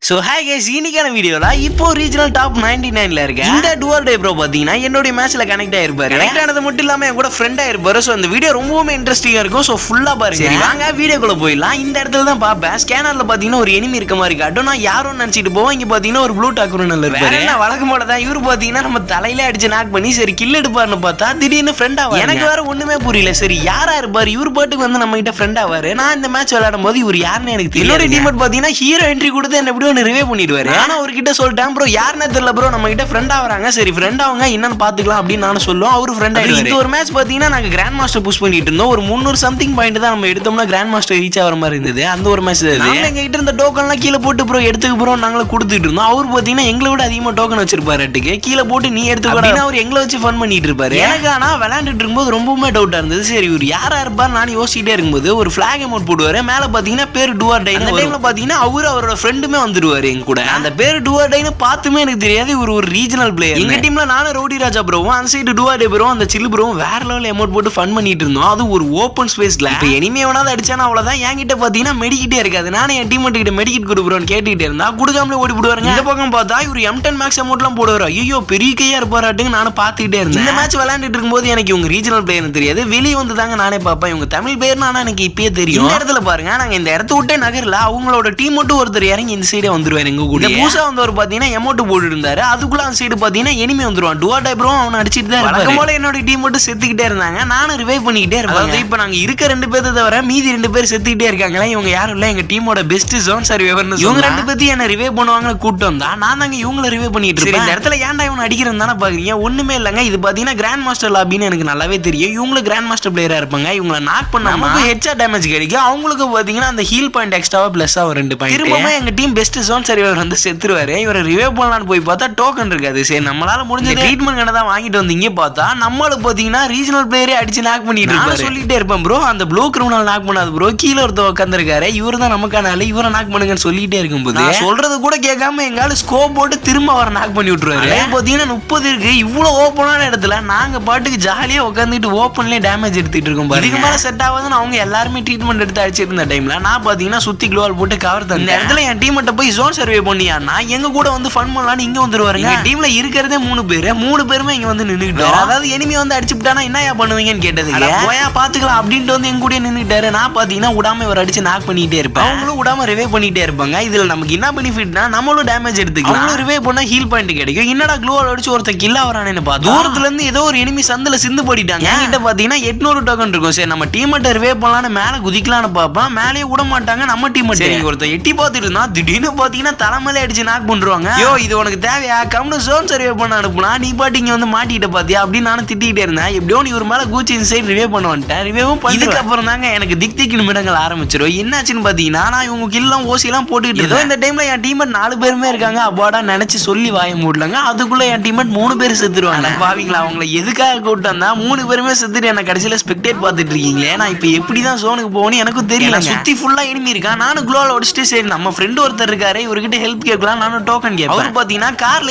So hi guys, இன்னைக்கான வீடியோல இப்போ ரீஜனல் டாப் 99ல இருக்க இந்த டுவல் டே ப்ரோ பாத்தீங்கன்னா என்னோட மேட்ச்ல கனெக்ட் ஆயிருப்பாரு. கனெக்ட் ஆனது மட்டும் இல்லாம என் கூட ஃப்ரெண்ட் ஆயிருப்பாரு. ஸோ இந்த வீடியோ ரொம்பவுமே இன்ட்ரெஸ்டிங்கா இருக்கும். ஸோ ஃபுல்லா பாருங்க. சரி வாங்க வீடியோக்குள்ள போயிடலாம். இந்த இடத்துல தான் பாப்பேன் ஸ்கேனர்ல பாத்தீங்கன்னா ஒரு எனிமி இருக்க மாதிரி காட்டும். நான் யாரும் நினைச்சிட்டு போவோம். இங்க பாத்தீங்கன்னா ஒரு ப்ளூ டாக்குரனல் இருப்பாரு. நான் வழக்கம் போல தான் இவரு பாத்தீங்கன்னா நம்ம தலையில அடிச்சு நாக் பண்ணி சரி கில் எடுப்பாருன்னு பார்த்தா திடீர்னு ஃப்ரெண்ட் ஆவாரு. எனக்கு வேற ஒண்ணுமே புரியல. சரி யாரா இருப்பாரு இவரு பாட்டுக்கு வந்து நம்ம கிட்ட ஃப்ரெண்ட் ஆவாரு. நான் இந்த மேட்ச் விளையாடும் போது இவர் யாருன்னு எனக்கு தெரியல. என்னோட டீம் பாத்தீங்கன்னா ஹீரோ என்ட்ரி கொடுத்து என்ன எப்படியோ ரிவே பண்ணிடுவாரு. ஆனா அவர்கிட்ட சொல்லிட்டேன் ப்ரோ யாருன்னு தெரியல ப்ரோ நம்ம கிட்ட ஃப்ரெண்ட் ஆவறாங்க. சரி ஃப்ரெண்ட் ஆவங்க என்னன்னு பாத்துக்கலாம் அப்படின்னு நான் சொல்லுவோம். அவரு ஃப்ரெண்ட் ஆயிடுவாரு. இந்த ஒரு மேட்ச் பாத்தீங்கன்னா நாங்க கிராண்ட் மாஸ்டர் புஷ் பண்ணிட்டு இருந்தோம். ஒரு 300 சம்திங் பாயிண்ட் தான் நம்ம எடுத்தோம்னா கிராண்ட் மாஸ்டர் ரீச் ஆகிற மாதிரி இருந்தது. அந்த ஒரு மேட்ச் நாங்க எங்க கிட்ட இருந்த டோக்கன்லாம் கீழே போட்டு ப்ரோ எடுத்துக்க ப்ரோ நாங்கள கொடுத்துட்டு இருந்தோம். அவர் பாத்தீங்கன்னா எங்களை விட அதிகமா டோக்கன் வச்சிருப்பாரு. கீழே போட்டு நீ எடுத்துக்கூட அவர் எங்களை வச்சு ஃபன் பண்ணிட்டு இருப்பாரு. எனக்கு ஆனா விளையாண்டுட்டு இருக்கும்போது ரொம்பவுமே டவுட்டா இருந்தது. சரி இவர் யாரா இருப்பார் நான் யோசிச்சுட்டே இருக்கும்போது ஒரு பிளாக் அமௌண்ட் போடுவாரு. மேல பாத்தீங்கன்னா பேர் டுவார் டை. அந்த டைம்ல பாத்தீங்கன்னா அவரோட ஃப்ரெண்டுமே வந்துருவாரு எங்க கூட. அந்த பேர் டுவார் டைன்னு பார்த்துமே எனக்கு தெரியாது. இவர் ஒரு ரீஜனல் பிளேயர். எங்க டீம்ல நானும் ரவுடி ராஜா ப்ரோவும் அந்த சைடு டுவார் டை ப்ரோ அந்த சில்லு ப்ரோவும் வேற லெவல் அமௌண்ட் போட்டு ஃபன் பண்ணிட்டு இருந்தோம். அது ஒரு ஓப்பன் ஸ்பேஸ்ல. இப்போ எனிமே எவனாவது அடிச்சானா அவ்வளவுதான். என்கிட்ட பாத்தீங்கன்னா மெடிக்கிட்டே இருக்காது. நானே என் டீம்மேட் கிட்ட மெடிக்கிட் கொடுக்குறோன்னு கேட்டுக்கிட்டே இருந்தா கொடுக்காமலே ஓடி போடுவாருங்க. இந்த பக்கம் பார்த்தா இவர் M10 மேக்ஸ் அமௌண்ட்லாம் போடுவாரு. ஐயோ பெரிய கையா இருப்பாராட்டுங்க நானும் பார்த்துக்கிட்டே இருந்தேன். இந்த மேட்ச் விளையாண்டுட்டு இருக்கும்போது எனக்கு இவங்க ரீஜனல் பிளேயர்னு தெரியாது. வெளியே வந்து தாங்க நானே பார்ப்பேன். இவங்க தமிழ் பிளேயர்னு ஆனா எனக்கு இப்பயே தெரியும். இந்த இடத்துல பாருங்க நாங்க இந்த இடத்த விட்டே நகர்ல அவங்களோட டீம் மட்டும் ஒருத்தர் இறங்கி இந்த சைடே வந்துருவாரு. எங்க கூட மூசா வந்தவர் பாத்தீங்கன்னா எமௌண்ட் போட்டு இருந்தாரு. அதுக்குள்ள அந்த சைடு பாத்தீங்கன்னா எனிமி வந்துருவான். டுவா டைப்ரோ அவனை அடிச்சிட்டு தான் இருப்பாரு. போல என்னோட டீம் மட்டும் செத்துக்கிட்டே இருந்தாங்க. நானும் ரிவைவ் பண்ணிக்கிட்டே இருப்பேன். இப்போ நாங்க இருக்க 2 பேரை தவிர மீதி 2 பேர் செத்துக்கிட்டே இருக்காங்களா. இவங்க யாரும் இல்ல எங்க டீமோட பெஸ்ட் ஜோன் சர்வைவர்னு. இவங்க 2 பேத்தையும் என்ன ரிவைவ் பண்ணுவாங்க கூட்டம் தான். நான் தாங்க இவங்களை ரிவைவ் பண்ணிட்டு இருக்கேன். இந்த இடத்துல ஏன்டா இவன் அடிக்கிறேன் தானே பாக்குறீங்க. ஒண்ணுமே இல்லங்க. இது பாத்தீங்கன்னா கிராண்ட் மாஸ்டர் லாபின்னு எனக்கு நல்லாவே தெரியும். இவங்களும் கிராண்ட் மாஸ்டர் பிளேயரா இருப்பாங்க. இவங்களை நாக் பண்ணாம ஹெட்ஷாட் டேமேஜ் கிடைக்கும். அவங்களுக்கு பாத்தீங்கன்னா அந்த ஹீல் பாயிண்ட் எக்ஸ்ட்ராவா பிளஸ் ஆகும் 2 பாயிண்ட். திரும்ப எங்க டீம் பெஸ்ட் ஜோன் சர்வைவர் வந்து செத்துருவாரு. இவரை ரிவைவ் பண்ணலாம்னு போய் பார்த்தா டோக்கன் இருக்காது. சரி நம்மளால முடிஞ்ச ட்ரீட்மெண்ட் கடை தான் வாங்கிட்டு வந்தீங்க பார்த்தா நம்மளுக்கு பாத்தீங்கன்னா ரீஜனல் பிளேயரே அடிச்சு நாக் பண்ணிட்டு இருப்பாரு. சொல்லிட்டே இருப்பேன் ப்ரோ அந்த ப்ளூ கிரிமினல் நாக் பண்ணாது ப்ரோ கீழே ஒருத்தர் உட்காந்துருக்காரு. இவரு தான் நமக்கான ஆளு. இவரை நாக் பண்ணுங்கன்னு சொல்லிட்டே இருக்கும்போது சொல்றது கூட கேட்காம எங்கால ஸ்கோப் போட்டு திரும்ப அவரை நாக் பண்ணி விட்டுருவாரு. பாத்தீங்கன்னா 30 இருக்கு. இவ்வளவு ஓப்பனான இடத்துல நாங்க பாட்டுக்கு ஜாலியா உட்காந்துட்டு ஓப்பன்லயே டேமேஜ் எடுத்துட்டு இருக்கோம். இதுக்கு மேல செட் ஆகுதுன்னு அவங்க எல்லாருமே ட்ரீட்மெண்ட் எடுத்து அடிச்சிட்டு இருந்த டைம்ல நான் பாத்தீங்கன்னா சுத்தி குளோவால் போட்டு கவர் தந்தேன். இந்த இடத்துல என் டீம் போய் ஜோன் சர்வே பண்ணியான்னா எங்க கூட வந்து ஃபன் பண்ணலான்னு இங்க வந்துருவாருங்க. டீம்ல இருக்கிறதே 3 பேரு. 3 பேருமே இங்க வந்து நின்னுக்கிட்டாரு. அதாவது எனிமி வந்து அடிச்சுட்டானா என்னயா பண்ணுவீங்கன்னு கேட்டதுக்கு போயா பாத்துக்கலாம் அப்படின்ட்டு வந்து எங்க கூட நின்னுட்டாரு. நான் பாத்தீங்கன்னா விடாம இவர் அடிச்சு நாக் பண்ணிட்டே இருப்பேன். அவங்களும் விடாம ரிவே பண்ணிட்டே இருப்பாங்க. இதுல நமக்கு என்ன பெனிஃபிட்னா நம்மளும் டேமேஜ் எடுத்துக்கலாம். அவங்களும் ரிவே பண்ணா ஹீல் பாயிண்ட் கிடைக்கும். என்னடா க்ளோவால் அடிச்சு ஒருத்த கில் ஆவறானேன்னு பார்த்தா தூரத்துல இருந்து ஏதோ ஒரு எனிமி சந்தில சிந்து போடிட்டாங்க. என்கிட்ட பாத்தீங்கன்னா 800 டோக்கன் இருக்கும். சரி நம்ம டீம்மேட் ரிவே பண்ணலாம்னு மேல குதிக்கலாம்னு பாப்போம். மேலேயே விட மாட்டாங்க நம்ம டீம்மேட். சரி ஒருத்த எட்டி பார்த்துட்டு இருந்தா திடீர்னு பாத்தீங்கன்னா தலைமையில அடிச்சு நாக் பண்றாங்க. யோ இது உனக்கு தேவையா கம்னு ஜோன் சர்வே பண்ண அனுப்புனா நீ பாட்டு இங்க வந்து மாட்டிட்ட பாத்தியா அப்படின்னு நானும் திட்டிகிட்டே இருந்தேன். எப்படியோ நீ ஒரு மேல கூச்சி இன்சைட் ரிவே பண்ண வந்துட்டேன். ரிவேவும் இதுக்கு அப்புறம் தாங்க எனக்கு திக் திக்கு நிமிடங்கள் ஆரம்பிச்சிடும். என்னாச்சுன்னு பாத்தீங்கன்னா நான் இவங்க கில்லாம் ஓசிலாம் போட்டுக்கிட்டு ஏதோ இந்த டைம்ல என் டீம்மேட் 4 பேருமே இருக்காங்க. அப்பாடா நினைச்சு சொல்லி வாய மூடலங்க. அதுக்குள்ள என் டீம்மேட் 3 பேர் செத்துருவாங்க. பாவீங்களா அவங்களை எதுக்காக கூப்பிட்டு வந்தா 3 பேருமே செத்துட்டு என்ன கடைசியில ஸ்பெக்டேட் பார்த்துட்டு இருக்கீங்களே. நான் இப்ப எப்படிதான் ஜோனுக்கு போகணும் எனக்கும் தெரியல. சுத்தி ஃபுல்லா எனிமி இருக்கான். நானும் குளோவால் அடிச்சுட்டு சரி நம்ம ஃப்ரெண்ட் ஒருத்தர் இருக்காரு இவர்கிட்ட ஹெல்ப் கேட்கலாம் நானும் டோக்கன் கேட்பேன். அவர் பாத்தீங்கன்னா கார்ல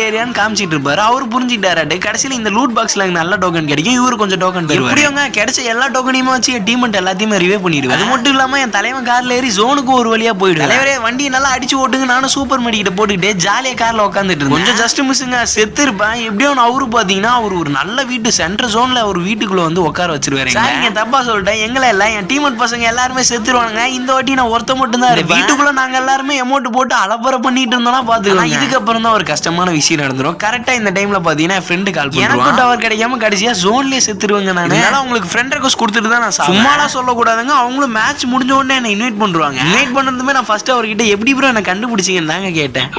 ஏரியான்னு காமிச்சிட்டு இருப்பாரு. அவரு புரிஞ்சுட்டாரு. கடைசியில இந்த லூட் பாக்ஸ்ல நல்ல டோக்கன் கிடைக்கும். இவரு கொஞ்சம் டோக்கன் தருவாரு. எப்படிங்க கிடைச்ச எல்லா டோக்கனையுமே வச்சு என் டீம்மேட் எல்லாத்தையுமே ரிவே பண்ணிடுவேன். அது மட்டும் இல்லாம என் தலைவன் கார்ல ஏறி ஜோனுக்கு ஒரு வழியா போயிடுவேன். தலைவரே வண்டியை நல்லா அடிச்சு ஓட்டுங்க நானும் சூப்பர் மெடிக்கிட்ட போட்டுக்கிட்டே ஜாலியா கார்ல உட்காந்துட்டு இருந்தேன். கொஞ்சம் ஜஸ்ட் மிஸ்ஸுங்க செத்து இருப்பேன். எப்படியோ அவரு பாத்தீங்கன்னா அவர் ஒரு நல்ல வீட்டு சென்டர் ஜோன்ல ஒரு வீட்டுக்குள்ள வந்து உட்கார வச்சிருவாரு. நீங்க தப்பா சொல்லிட்டேன். எங்களை எல்லாம் என் டீம்மேட் பசங்க எல்லாருமே செத்துருவாங்க. இந்த வாட்டி நான் ஒருத்த மட்டும் தான் வீட்டுக்குள்ள நாங்க எல்லாருமே அமௌண்ட் போட்டு அலப்பற பண்ணிட்டு இருந்தோம்னா பாத்துக்கலாம். இதுக்கப்புறம் தான் ஒரு கஷ்டமான விஷயம் நடந்துரும். கரெக்டா இந்த டைம்ல பாத்தீங்கன்னா ஃப்ரெண்ட் கால் பண்ணுவான். டவர் கிடைக்காம கடைசியா ஜோன்லயே செத்துருவாங்க. நானு உங்களுக்கு ஃப்ரெண்ட் ரெக்வெஸ்ட் கொடுத்துட்டு தான் நான் சும்மாலாம் சொல்லக்கூடாதுங்க. அவங்களும் மேட்ச் முடிஞ்ச உடனே என்ன இன்வைட் பண்றாங்க. இன்வைட் பண்ணதுமே நான் ஃபர்ஸ்ட் அவர்கிட்ட எப்படி ப்ரோ என்ன கண்டுபிடிச்சீங்கன்னு தாங்க கேட்டேன்.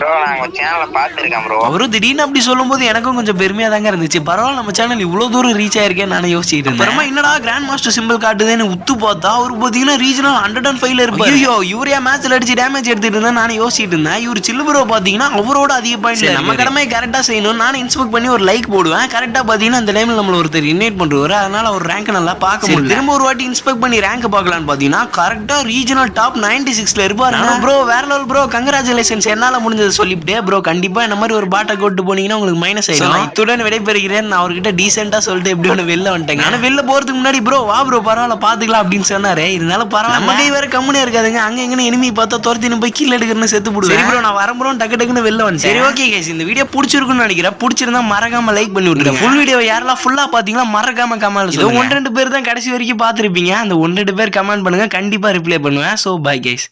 அவரும் திடீர்னு அப்படி சொல்லும்போது எனக்கும் கொஞ்சம் பெருமையா தாங்க இருந்துச்சு. பரவாயில்ல நம்ம சேனல் இவ்வளவு தூரம் ரீச் ஆயிருக்கேன்னு நான் யோசிச்சுட்டு இருந்தேன். அப்புறமா என்னடா கிராண்ட் மாஸ்டர் சிம்பிள் காட்டுதுன்னு உத்து பார்த்தா அவரு பாத்தீங்கன்னா ரீஜனல் 105ல இருப்பாரு. ஐயோ இவரையா மேட்ச்ல அடிச்சு டேமேஜ் எடுத்துட்டு இருந்தா நான் யோசிச்சுட்டு இருந்தேன். இவர் சில்லு ப்ரோ பாத்தீங்கன்னா அவரோட அதிக பாயிண்ட். நம்ம கடமை கரெக்டா செய்யணும். நான் இன்ஸ்பெக்ட் பண்ணி ஒரு லைக் போடுவேன். கரெக்டா பாத்தீங்கன்னா இந்த டைம்ல நம்மள ஒருத்தர் இன்வைட் பண்றாரு. அதனால ஒரு ரேங்க் நல்லா பார்க்க முடியல. திரும்ப ஒரு வாட்டி இன்ஸ்பெக்ட் பண்ணி ரேங்க் பார்க்கலாம்னு பாத்தீங்கன்னா கரெக்டா ரீஜனல் டாப் 96ல இருப்பாரு. ப்ரோ வேற லெவல் ப்ரோ கங்க்ராச்சுலேஷன்ஸ் என்னால முடிஞ்சது சொல்லிவிட்டே ப்ரோ. கண்டிப்பா இந்த மாதிரி ஒரு பாட்டை கொண்டு போனீங்கன்னா உங்களுக்கு மைனஸ் ஆயிடும். இத்துடன் விடைபெறுகிறேன். நான் அவர்கிட்ட டீசெண்டா சொல்லிட்டு எப்படி ஒன்று வெளில வந்துட்டேங்க. ஆனா வெளில போறதுக்கு முன்னாடி ப்ரோ வா ப்ரோ பரவாயில்ல பாத்துக்கலாம் அப்படின்னு சொன்னாரு. இருந்தாலும் பரவாயில்ல நம்ம கை வேற கம்முனே இருக்காதுங்க. அங்க எங்கன்னு எனிமி பார்த்தா துரத்தின்னு போய் கீழே எடுக்கிறேன்னு செத்து போடுவேன். சரி ப்ரோ நான் வரம்புறோம் டக்கு டக்குன்னு வெளில வந்து. சரி ஓகே கைஸ் இந்த வீடியோ பிடிச்சிருக்குன்னு நினைக்கிறேன். பிடிச்சிருந்தா மறக்காம லைக் பண்ணி விட்டுருங்க. ஃபுல் வீடியோ யாரெல்லாம் ஃபுல்லா பாத்தீங்களா மறக்காம கமெண்ட் சொல்லுங்க. 1-2 பேர் தான் கடைசி வரைக்கும் பாத்துருப்பீங்க. அந்த 1-2 பேர் கமெண்ட் பண்ணுங்க, கண்டிப்பா ரிப்ளை பண்ணுவேன். So bye guys.